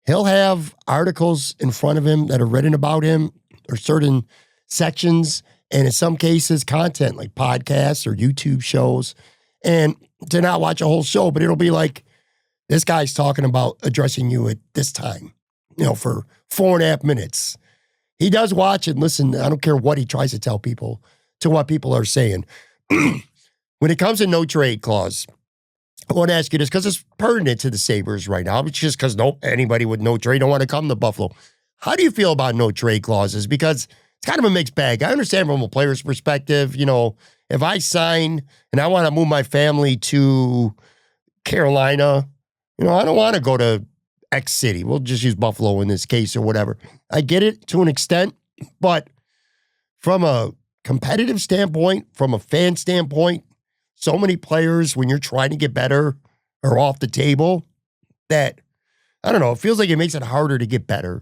A: he'll have articles in front of him that are written about him or certain sections, and in some cases content like podcasts or YouTube shows, and to not watch a whole show, but it'll be like, this guy's talking about addressing you at this time, for 4.5 minutes. He does watch and listen. I don't care what he tries to tell people, to what people are saying. When it comes to no trade clause, I want to ask you this because it's pertinent to the Sabres right now. It's just because anybody with no trade don't want to come to Buffalo. How do you feel about no trade clauses? Because it's kind of a mixed bag. I understand from a player's perspective, if I sign and I want to move my family to Carolina, I don't want to go to X city. We'll just use Buffalo in this case or whatever. I get it to an extent, but from a competitive standpoint, from a fan standpoint, so many players, when you're trying to get better, are off the table that, I don't know, it feels like it makes it harder to get better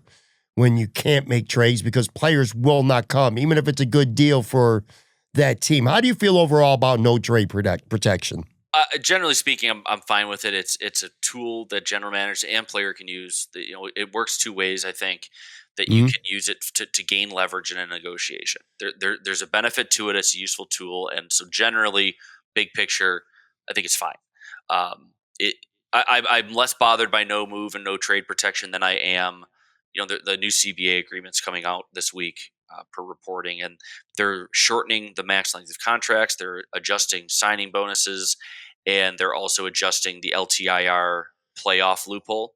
A: when you can't make trades because players will not come, even if it's a good deal for that team. How do you feel overall about no trade protection?
B: Generally speaking, I'm fine with it. It's a tool that general managers and player can use. It works 2 ways, I think, that you can use it to gain leverage in a negotiation. There's a benefit to it. It's a useful tool. And so generally, big picture, I think it's fine. I'm less bothered by no move and no trade protection than I am, the new CBA agreements coming out this week per reporting, and they're shortening the max length of contracts. They're adjusting signing bonuses, and they're also adjusting the LTIR playoff loophole.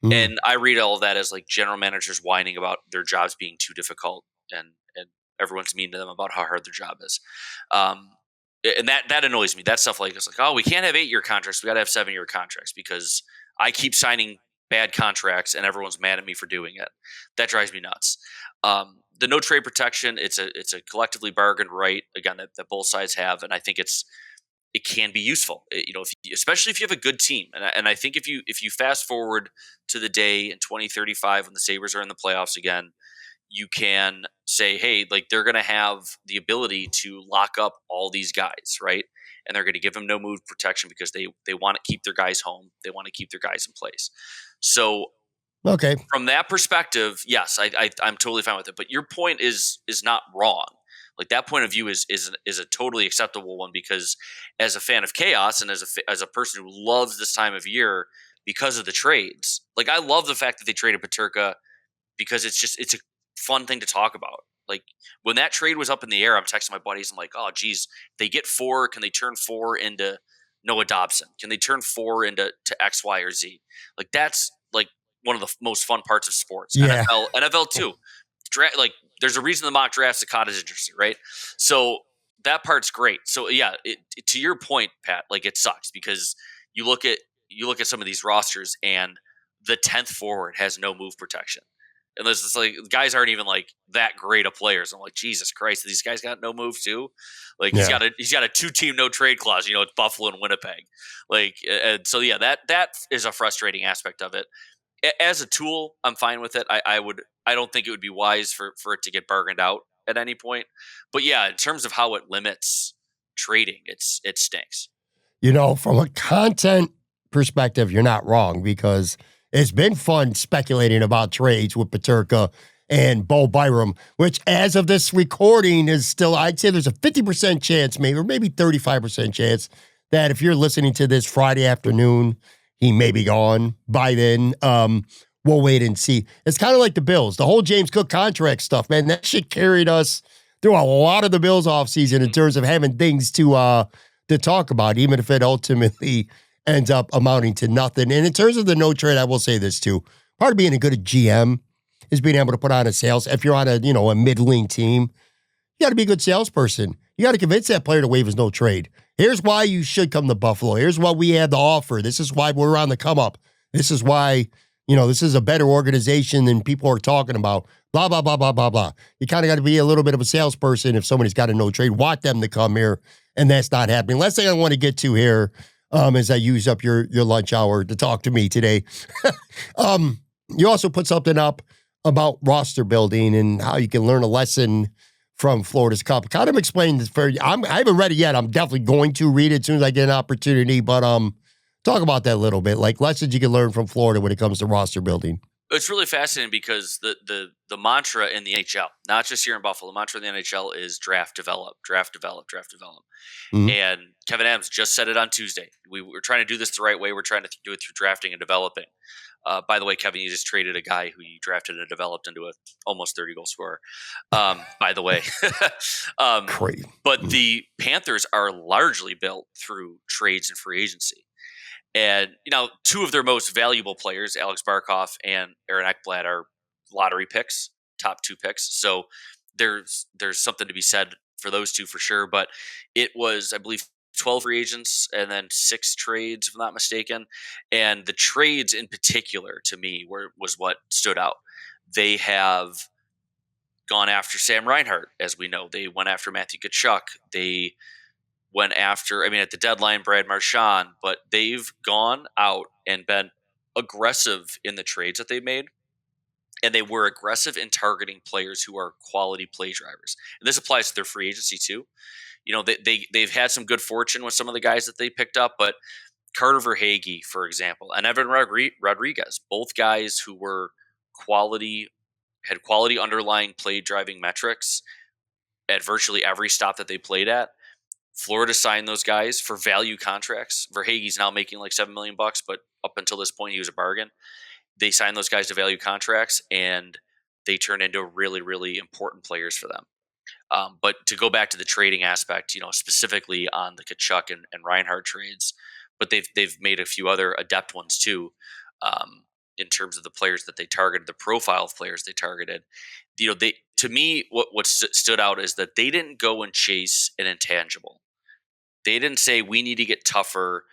B: And I read all of that as like general managers whining about their jobs being too difficult, and everyone's mean to them about how hard their job is. And that annoys me. That stuff it's like, oh, we can't have 8-year contracts. We got to have 7-year contracts because I keep signing bad contracts and everyone's mad at me for doing it. That drives me nuts. The no trade protection, it's a collectively bargained right, again, that both sides have, and I think it can be useful. Especially if you have a good team, and I think if you fast forward to the day in 2035 when the Sabres are in the playoffs again, you can say, hey, like they're going to have the ability to lock up all these guys, right? And they're going to give them no move protection because they want to keep their guys home. They want to keep their guys in place. So
A: okay,
B: from that perspective, yes, I'm totally fine with it. But your point is not wrong. Like that point of view is a totally acceptable one because as a fan of chaos and as a person who loves this time of year because of the trades, like I love the fact that they traded Peterka because it's a fun thing to talk about. Like when that trade was up in the air, I'm texting my buddies. I'm like, oh, geez, they get 4. Can they turn 4 into Noah Dobson? Can they turn 4 into X, Y, or Z? Like that's like one of the most fun parts of sports.
A: Yeah.
B: NFL too. Like there's a reason the mock drafts the cottage industry, right? So that part's great. So yeah, to your point, Pat, like it sucks because you look at some of these rosters and the 10th forward has no move protection. And there's just like guys aren't even like that great of players. I'm like, Jesus Christ, these guys got no move too. Like he's got a 2-team no trade clause. It's Buffalo and Winnipeg. Like, and so yeah, that is a frustrating aspect of it. As a tool, I'm fine with it. I don't think it would be wise for it to get bargained out at any point. But yeah, in terms of how it limits trading, it stinks.
A: From a content perspective, you're not wrong because it's been fun speculating about trades with Peterka and Bo Byram, which as of this recording is still, I'd say there's a 50% chance maybe, or maybe 35% chance that if you're listening to this Friday afternoon, he may be gone by then. We'll wait and see. It's kind of like the Bills, the whole James Cook contract stuff, man. That shit carried us through a lot of the Bills offseason in terms of having things to talk about, even if it ultimately ends up amounting to nothing. And in terms of the no trade, I will say this too. Part of being a good GM is being able to put on a sales. If you're on a middling team, you got to be a good salesperson. You got to convince that player to waive his no trade. Here's why you should come to Buffalo. Here's what we had to offer. This is why we're on the come up. This is why, this is a better organization than people are talking about. Blah, blah, blah, blah, blah, blah. You kind of got to be a little bit of a salesperson if somebody's got a no trade. Want them to come here, and that's not happening. Last thing I want to get to here as I use up your lunch hour to talk to me today. You also put something up about roster building and how you can learn a lesson from Florida's Cup. Kind of explain this for you. I haven't read it yet. I'm definitely going to read it as soon as I get an opportunity, but talk about that a little bit, like lessons you can learn from Florida when it comes to roster building.
B: It's really fascinating because the mantra in the NHL, not just here in Buffalo, the mantra in the NHL is draft, develop, draft, develop, draft, develop.
A: Mm-hmm.
B: And Kevyn Adams just said it on Tuesday. We're trying to do this the right way. We're trying to do it through drafting and developing. By the way, Kevyn, you just traded a guy who you drafted and developed into a almost 30-goal scorer. By the way.
A: Great.
B: But the Panthers are largely built through trades and free agency. And, two of their most valuable players, Alex Barkov and Aaron Ekblad, are lottery picks, top 2 picks. So there's something to be said for those two for sure. But it was, I believe, 12 free agents and then 6 trades, if I'm not mistaken. And the trades in particular, to me, was what stood out. They have gone after Sam Reinhart, as we know. They went after Matthew Tkachuk. They went after, at the deadline, Brad Marchand, but they've gone out and been aggressive in the trades that they made. And they were aggressive in targeting players who are quality play drivers. And this applies to their free agency too. They've had some good fortune with some of the guys that they picked up, but Carter Verhaeghe, for example, and Evan Rodriguez, both guys who were had quality underlying play driving metrics at virtually every stop that they played at. Florida signed those guys for value contracts. Verhaeghe's now making like $7 million, but up until this point, he was a bargain. They signed those guys to value contracts, and they turned into really, really important players for them. But to go back to the trading aspect, specifically on the Tkachuk and Reinhart trades, but they've made a few other adept ones too, in terms of the players that they targeted, the profile of players they targeted. To me, what stood out is that they didn't go and chase an intangible. They didn't say we need to get tougher.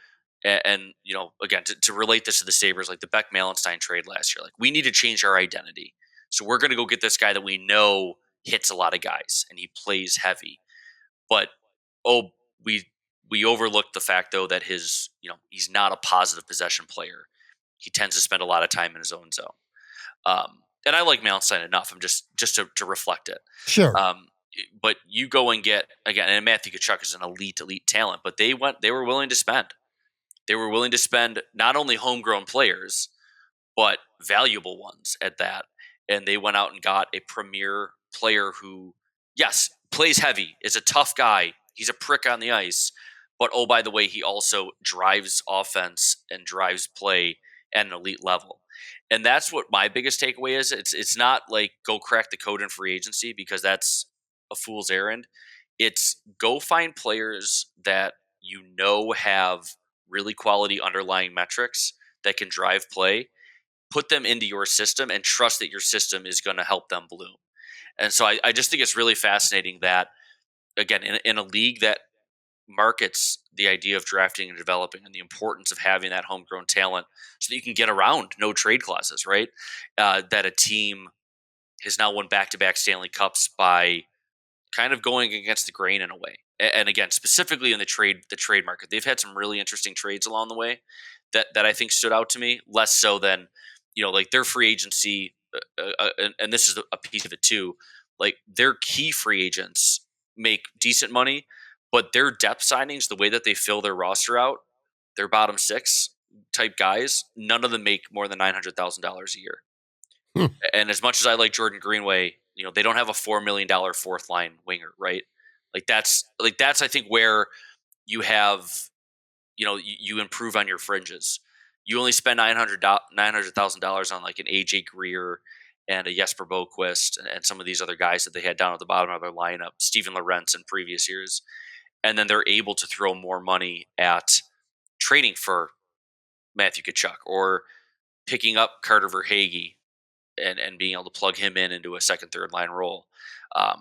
B: And again, to relate this to the Sabres, like the Beck Malenstein trade last year, like we need to change our identity. So we're going to go get this guy that we know hits a lot of guys and he plays heavy. But we overlooked the fact though that he's not a positive possession player. He tends to spend a lot of time in his own zone. And I like Malenstein enough. I'm just to reflect it.
A: Sure.
B: But you go and get, again, and Matthew Tkachuk is an elite talent, but they were willing to spend. They were willing to spend not only homegrown players, but valuable ones at that. And they went out and got a premier player who, yes, plays heavy, is a tough guy. He's a prick on the ice. But, oh, by the way, he also drives offense and drives play at an elite level. And that's what my biggest takeaway is. It's not like go crack the code in free agency because that's a fool's errand. It's go find players that have really quality underlying metrics that can drive play put them into your system and trust that your system is going to help them bloom. And so I just think it's really fascinating that, again, in a league that markets the idea of drafting and developing and the importance of having that homegrown talent so that you can get around no trade clauses, right? That a team has now won back-to-back Stanley Cups by kind of going against the grain in a way. And again, specifically in the trade market, they've had some really interesting trades along the way that I think stood out to me. Less so than like their free agency, and this is a piece of it too. Like their key free agents make decent money, but their depth signings, the way that they fill their roster out, their bottom six type guys, none of them make more than $900,000 a year.
A: Hmm.
B: And as much as I like Jordan Greenway, they don't have a $4 million fourth line winger, right? That's I think where you have, you improve on your fringes. You only spend $900,000 on like an AJ Greer and a Jesper Boquist and some of these other guys that they had down at the bottom of their lineup, Steven Lorentz in previous years. And then they're able to throw more money at trading for Matthew Tkachuk or picking up Carter Verhaeghe and being able to plug him into a second, third line role.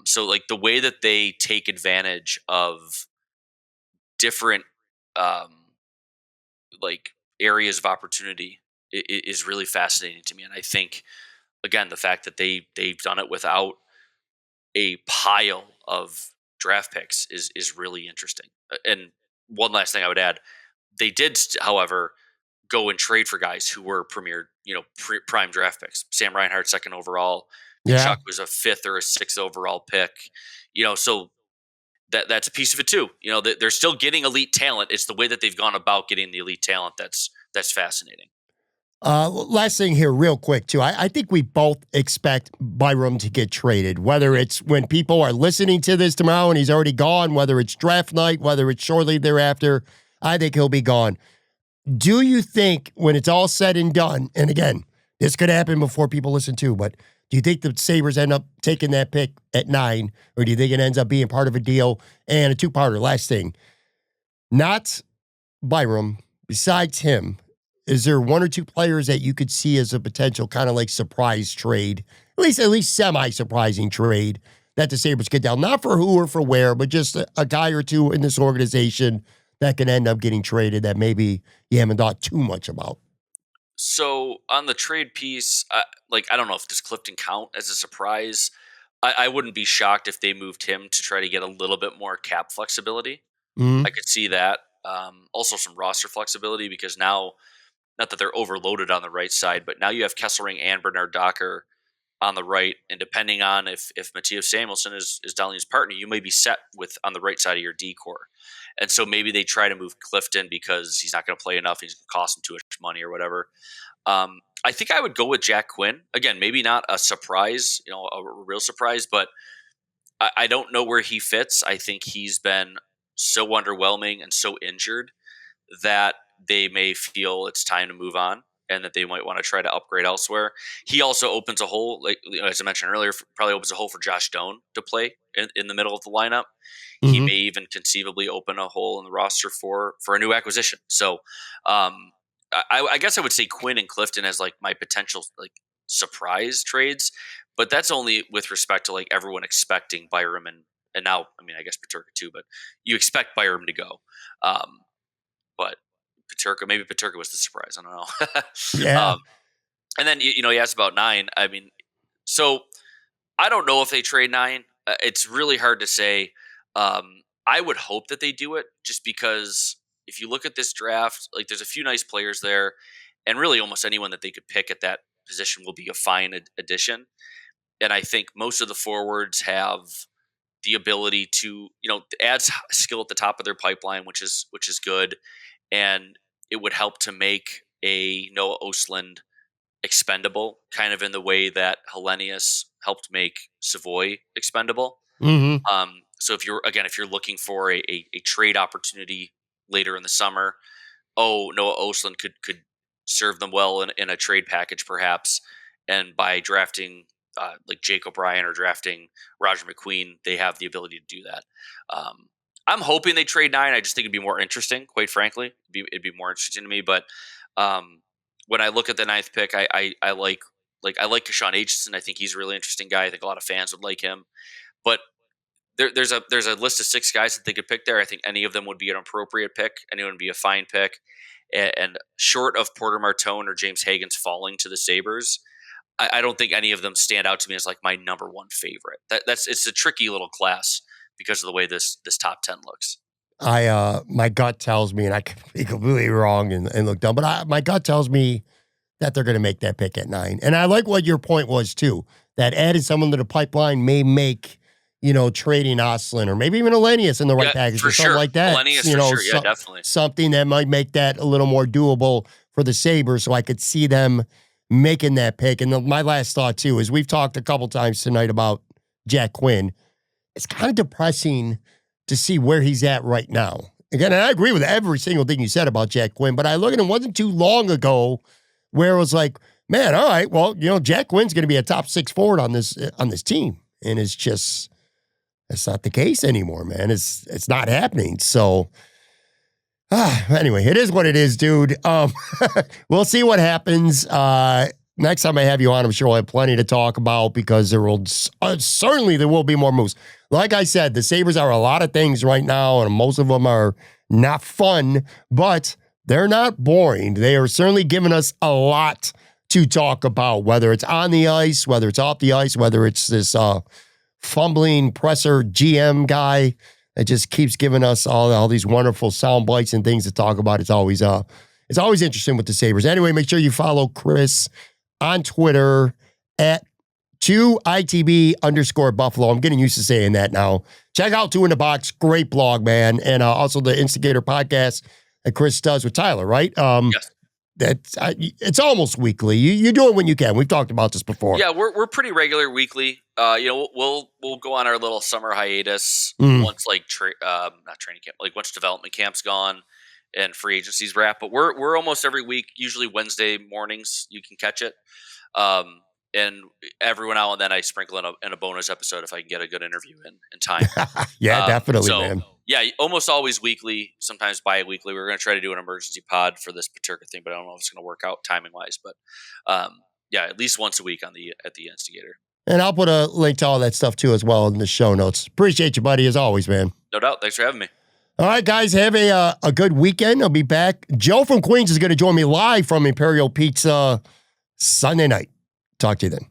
B: So like the way that they take advantage of different like areas of opportunity is really fascinating to me. And I think, again, the fact that they've done it without a pile of draft picks is really interesting. And one last thing I would add, they did, however, go and trade for guys who were premier, prime draft picks. Sam Reinhart, second overall.
A: Yeah.
B: Tkachuk was a fifth or a sixth overall pick. So that's a piece of it too. They're still getting elite talent. It's the way that they've gone about getting the elite talent that's fascinating.
A: Last thing here, real quick, too. I think we both expect Byram to get traded, whether it's when people are listening to this tomorrow and he's already gone, whether it's draft night, whether it's shortly thereafter. I think he'll be gone. Do you think when it's all said and done, and again, this could happen before people listen too, but do you think the Sabres end up taking that pick at 9, or do you think it ends up being part of a deal? And a two-parter, last thing. Not Byram, besides him, is there one or two players that you could see as a potential kind of like surprise trade, at least semi-surprising trade that the Sabres get down? Not for who or for where, but just a guy or two in this organization that can end up getting traded that maybe you haven't thought too much about.
B: So on the trade piece, I don't know if does Clifton count as a surprise. I wouldn't be shocked if they moved him to try to get a little bit more cap flexibility.
A: Mm-hmm.
B: I could see that. Also some roster flexibility because now, not that they're overloaded on the right side, but now you have Kesselring and Bernard Docker on the right, and depending on if Matthias Samuelsson is Dahlin's partner, you may be set with on the right side of your D core. And so maybe they try to move Clifton because he's not going to play enough, he's going to cost him too much money or whatever. I think I would go with Jack Quinn. Again, maybe not a surprise, a real surprise, but I don't know where he fits. I think he's been so underwhelming and so injured that they may feel it's time to move on and that they might want to try to upgrade elsewhere. He also opens a hole, like as I mentioned earlier, probably opens a hole for Josh Doan to play in the middle of the lineup. He
A: Mm-hmm.
B: may even conceivably open a hole in the roster for a new acquisition. So I guess I would say Quinn and Clifton as like my potential like surprise trades, but that's only with respect to like everyone expecting Byram and now, I mean, I guess Peterka too, but you expect Byram to go. But maybe Peterka was the surprise. I don't know.
A: Yeah.
B: And then, he asked about 9. I mean, so I don't know if they trade 9. It's really hard to say. I would hope that they do it just because if you look at this draft, like there's a few nice players there and really almost anyone that they could pick at that position will be a fine addition. And I think most of the forwards have the ability to, add skill at the top of their pipeline, which is good. And it would help to make a Noah Ostlund expendable, kind of in the way that Hellenius helped make Savoy expendable.
A: Mm-hmm.
B: So if you're looking for a trade opportunity later in the summer, Noah Ostlund could serve them well in a trade package perhaps, and by drafting like Jake O'Brien or drafting Roger McQueen, they have the ability to do that. I'm hoping they trade 9. I just think it'd be more interesting, quite frankly. It'd be more interesting to me, but when I look at the 9th pick, I like Keshawn Aitchison. I think he's a really interesting guy. I think a lot of fans would like him. But there's a list of 6 guys that they could pick there. I think any of them would be an appropriate pick. Anyone would be a fine pick. And short of Porter Martone or James Hagen's falling to the Sabres, I don't think any of them stand out to me as like my number one favorite. It's a tricky little class because of the way this top 10 looks.
A: My gut tells me, and I could be completely wrong and look dumb, but my gut tells me that they're going to make that pick at 9. And I like what your point was too, that adding someone to the pipeline may make, trading Oslin or maybe even Elenius in the right package or something like that.
B: Elenius for sure, definitely.
A: Something that might make that a little more doable for the Sabres, so I could see them making that pick. And my last thought too is we've talked a couple times tonight about Jack Quinn. It's kind of depressing to see where he's at right now. Again, and I agree with every single thing you said about Jack Quinn, but I look at him, wasn't too long ago where it was like, man, all right, well, Jack Quinn's going to be a top 6 forward on this team. And it's not the case anymore, man. It's not happening. So anyway, it is what it is, dude. We'll see what happens. Next time I have you on, I'm sure we'll have plenty to talk about because there will be more moves. Like I said, the Sabres are a lot of things right now, and most of them are not fun, but they're not boring. They are certainly giving us a lot to talk about, whether it's on the ice, whether it's off the ice, whether it's this fumbling presser GM guy that just keeps giving us all these wonderful sound bites and things to talk about. It's always interesting with the Sabres. Anyway, make sure you follow Chris on Twitter at 2ITB_Buffalo. I'm getting used to saying that now. Check out 2 in the Box. Great blog, man. And also the Instigator podcast that Chris does with Tyler, right?
B: Yes.
A: It's almost weekly. You do it when you can. We've talked about this before.
B: Yeah, we're pretty regular weekly. We'll go on our little summer hiatus once not training camp, like once development camp's gone and free agency's wrapped. But we're almost every week, usually Wednesday mornings. You can catch it. And every now and then I sprinkle in a bonus episode if I can get a good interview in time.
A: Yeah, definitely, man.
B: Yeah, almost always weekly, sometimes bi-weekly. We're going to try to do an emergency pod for this Peterka thing, but I don't know if it's going to work out timing-wise. But at least once a week at the Instigator.
A: And I'll put a link to all that stuff, too, as well in the show notes. Appreciate you, buddy, as always, man.
B: No doubt. Thanks for having me.
A: All right, guys, have a good weekend. I'll be back. Joe from Queens is going to join me live from Imperial Pizza Sunday night. Talk to you then.